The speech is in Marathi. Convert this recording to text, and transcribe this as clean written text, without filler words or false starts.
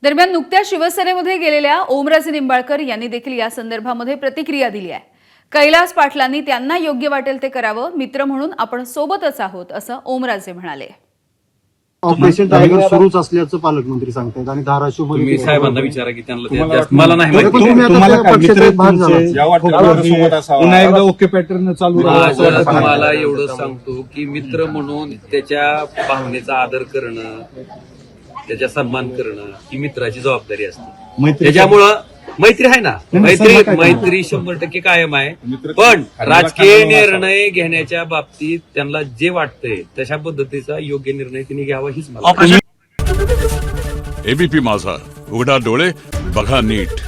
दरम्यान नुकत्याच शिवसेनेमध्ये गेलेल्या ओमराजे निंबाळकर यांनी देखील या संदर्भामध्ये प्रतिक्रिया दिली आहे। कैलास पाटलांनी त्यांना योग्य वाटेल ते करावं, मित्र म्हणून आपण सोबतच आहोत असं ओमराजे म्हणाले। ऑपरेशन टायगर सुरूच असल्याचं पालकमंत्री सांगतात आणि धाराशिवमध्ये तुम्ही साहेबांना विचारा की त्यांना मला नाही माहिती। तुम्हाला काय मित्र पुन्हा एकदा ओके पॅटर्न चालू राहणार। तुम्हाला एवढं सांगतो की मित्र म्हणून त्याच्या भावनेचा आदर करणं, त्याचा सन्मान करणं ही मित्राची जबाबदारी असते। त्याच्यामुळं मैत्री आहे ना, मैत्री 100% कायम आहे। पण राजकीय निर्णय घेण्याच्या बाबतीत त्यांना जे वाटतंय तशा पद्धतीचा योग्य निर्णय त्यांनी घ्यावा हीच मला। एबीपी माझा, उघडा डोळे बघा नीट।